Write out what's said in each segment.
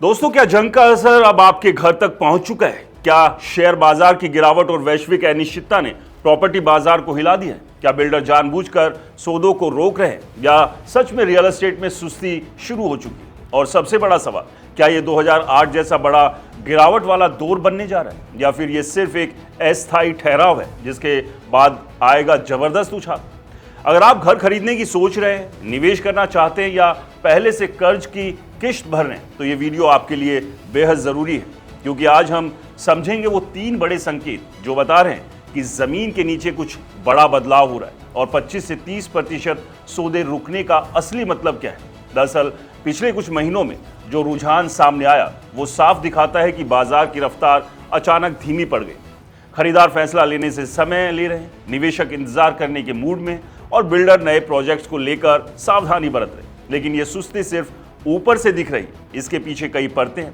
दोस्तों, क्या जंग का असर अब आपके घर तक पहुंच चुका है? क्या शेयर बाजार की गिरावट और वैश्विक अनिश्चितता ने प्रॉपर्टी बाजार को हिला दिया है? क्या बिल्डर जानबूझकर सौदों को रोक रहे हैं या सच में रियल एस्टेट में सुस्ती शुरू हो चुकी है? और सबसे बड़ा सवाल, क्या ये 2008 जैसा बड़ा गिरावट वाला दौर बनने जा रहा है या फिर ये सिर्फ एक अस्थायी ठहराव है जिसके बाद आएगा जबरदस्त उछाल? अगर आप घर खरीदने की सोच रहे हैं, निवेश करना चाहते हैं या पहले से कर्ज की किश्त भर रहे हैं, तो ये वीडियो आपके लिए बेहद जरूरी है, क्योंकि आज हम समझेंगे वो 3 बड़े संकेत जो बता रहे हैं कि जमीन के नीचे कुछ बड़ा बदलाव हो रहा है और 25 से 30% सौदे रुकने का असली मतलब क्या है। दरअसल पिछले कुछ महीनों में जो रुझान सामने आया वो साफ दिखाता है कि बाजार की रफ्तार अचानक धीमी पड़ गई। खरीदार फैसला लेने से समय ले रहे हैं, निवेशक इंतजार करने के मूड में और बिल्डर नए प्रोजेक्ट्स को लेकर सावधानी बरत रहे। लेकिन ये सुस्ती सिर्फ ऊपर से दिख रही है, इसके पीछे कई परतें हैं।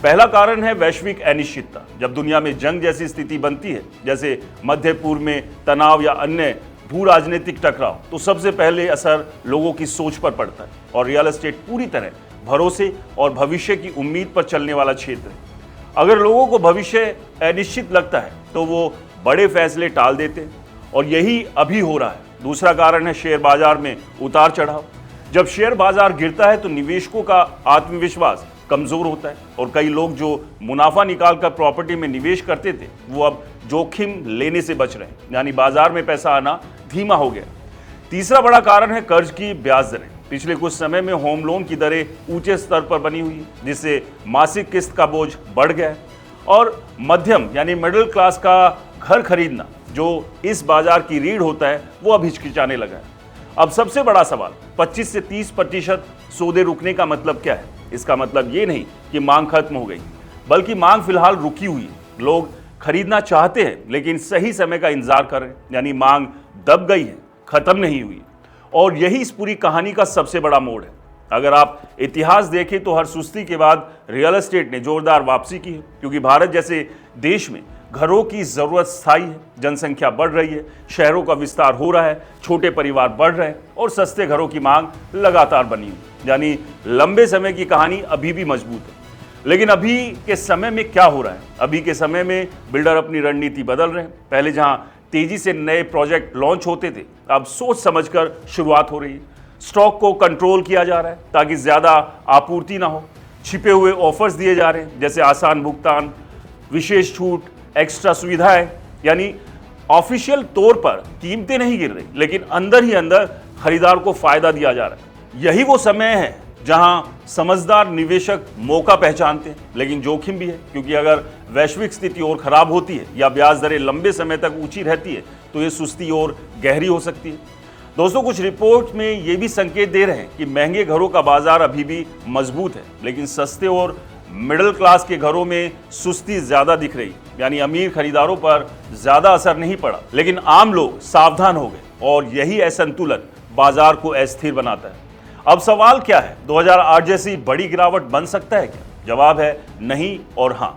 पहला कारण है वैश्विक अनिश्चितता। जब दुनिया में जंग जैसी स्थिति बनती है, जैसे मध्य पूर्व में तनाव या अन्य भू राजनीतिक टकराव, तो सबसे पहले असर लोगों की सोच पर पड़ता है और रियल एस्टेट पूरी तरह भरोसे और भविष्य की उम्मीद पर चलने वाला क्षेत्र है। अगर लोगों को भविष्य अनिश्चित लगता है तो वो बड़े फैसले टाल देते हैं और यही अभी हो रहा है। दूसरा कारण है शेयर बाजार में उतार चढ़ाव। जब शेयर बाजार गिरता है तो निवेशकों का आत्मविश्वास कमजोर होता है और कई लोग जो मुनाफा निकालकर प्रॉपर्टी में निवेश करते थे वो अब जोखिम लेने से बच रहे हैं, यानी बाजार में पैसा आना धीमा हो गया। तीसरा बड़ा कारण है कर्ज की ब्याज दरें। पिछले कुछ समय में होम लोन की दरें ऊंचे स्तर पर बनी हुई है, जिससे मासिक किस्त का बोझ बढ़ गया है और मध्यम यानी मिडिल क्लास का घर खरीदना जो इस बाजार की रीढ़ होता है वो अब हिचकिचाने लगा है। अब सबसे बड़ा सवाल, 25 से 30% सौदे रुकने का मतलब क्या है? इसका मतलब ये नहीं कि मांग खत्म हो गई, बल्कि मांग फिलहाल रुकी हुई है। लोग खरीदना चाहते हैं लेकिन सही समय का इंतजार कर रहे हैं, यानी मांग दब गई है, खत्म नहीं हुई। और यही इस पूरी कहानी का सबसे बड़ा मोड़ है। अगर आप इतिहास देखें तो हर सुस्ती के बाद रियल एस्टेट ने जोरदार वापसी की है, क्योंकि भारत जैसे देश में घरों की जरूरत स्थायी है, जनसंख्या बढ़ रही है, शहरों का विस्तार हो रहा है, छोटे परिवार बढ़ रहे हैं और सस्ते घरों की मांग लगातार बनी हुई, यानी लंबे समय की कहानी अभी भी मजबूत है। लेकिन अभी के समय में क्या हो रहा है? अभी के समय में बिल्डर अपनी रणनीति बदल रहे हैं। पहले जहां तेजी से नए प्रोजेक्ट लॉन्च होते थे, अब सोच समझकर शुरुआत हो रही है। स्टॉक को कंट्रोल किया जा रहा है ताकि ज्यादा आपूर्ति ना हो। छिपे हुए ऑफर्स दिए जा रहे हैं, जैसे आसान भुगतान, विशेष छूट, एक्स्ट्रा सुविधाएं, यानी ऑफिशियल तौर पर कीमतें नहीं गिर रही, लेकिन अंदर ही अंदर खरीदार को फायदा दिया जा रहा है। यही वो समय है जहां समझदार निवेशक मौका पहचानते हैं, लेकिन जोखिम भी है, क्योंकि अगर वैश्विक स्थिति और खराब होती है या ब्याज दरें लंबे समय तक ऊंची रहती है तो ये सुस्ती और गहरी हो सकती है। दोस्तों, कुछ रिपोर्ट में ये भी संकेत दे रहे हैं कि महंगे घरों का बाजार अभी भी मजबूत है, लेकिन सस्ते और मिडिल क्लास के घरों में सुस्ती ज्यादा दिख रही, यानी अमीर खरीदारों पर ज्यादा असर नहीं पड़ा, लेकिन आम लोग सावधान हो गए और यही असंतुलन बाजार को अस्थिर बनाता है। अब सवाल क्या है, 2008 जैसी बड़ी गिरावट बन सकता है क्या? जवाब है नहीं और हां।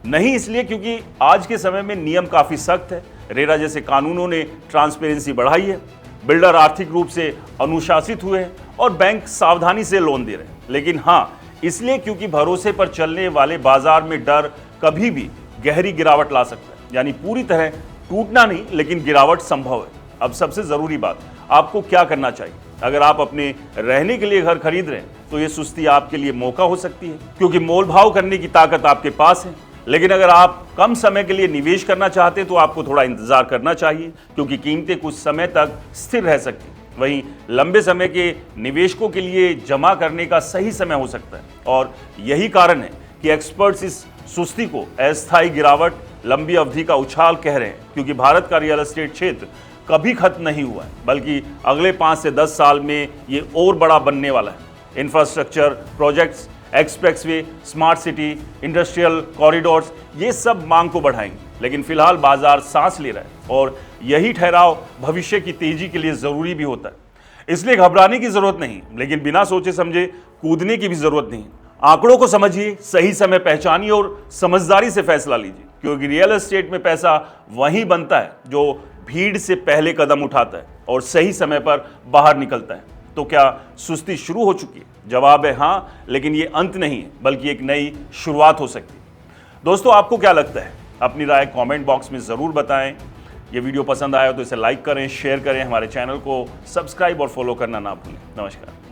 नहीं इसलिए क्योंकि आज के समय में नियम काफी सख्त है, रेरा जैसे कानूनों ने ट्रांसपेरेंसी बढ़ाई है, बिल्डर आर्थिक रूप से अनुशासित हुए हैं और बैंक सावधानी से लोन दे रहे हैं। लेकिन हां, इसलिए क्योंकि भरोसे पर चलने वाले बाजार में डर कभी भी गहरी गिरावट ला सकता है, यानी पूरी तरह टूटना नहीं, लेकिन गिरावट संभव है। अब सबसे जरूरी बात, आपको क्या करना चाहिए? अगर आप अपने रहने के लिए घर खरीद रहे हैं तो ये सुस्ती आपके लिए मौका हो सकती है, क्योंकि मोल भाव करने की ताकत आपके पास है। लेकिन अगर आप कम समय के लिए निवेश करना चाहते हैं तो आपको थोड़ा इंतजार करना चाहिए, क्योंकि कीमतें कुछ समय तक स्थिर रह सकती हैं। वहीं लंबे समय के निवेशकों के लिए जमा करने का सही समय हो सकता है और यही कारण है कि एक्सपर्ट्स इस सुस्ती को अस्थायी गिरावट, लंबी अवधि का उछाल कह रहे हैं, क्योंकि भारत का रियल एस्टेट क्षेत्र कभी खत्म नहीं हुआ है, बल्कि अगले 5 से 10 साल में ये और बड़ा बनने वाला है। Infrastructure projects, expressway, smart city, industrial corridors, ये सब मांग को बढ़ाएंगे। लेकिन फिलहाल बाजार सांस ले रहा है और यही ठहराव भविष्य की तेजी के लिए जरूरी भी होता है। इसलिए घबराने की जरूरत नहीं, लेकिन बिना सोचे समझे कूदने की भी जरूरत नहीं। आंकड़ों को समझिए, सही समय पहचानिए और समझदारी से फैसला लीजिए, क्योंकि रियल एस्टेट में पैसा वहीं बनता है जो भीड़ से पहले कदम उठाता है और सही समय पर बाहर निकलता है। तो क्या सुस्ती शुरू हो चुकी है? जवाब है हाँ, लेकिन ये अंत नहीं है, बल्कि एक नई शुरुआत हो सकती है। दोस्तों, आपको क्या लगता है? अपनी राय कमेंट बॉक्स में ज़रूर बताएं। ये वीडियो पसंद आया तो इसे लाइक करें, शेयर करें, हमारे चैनल को सब्सक्राइब और फॉलो करना ना भूलें। नमस्कार।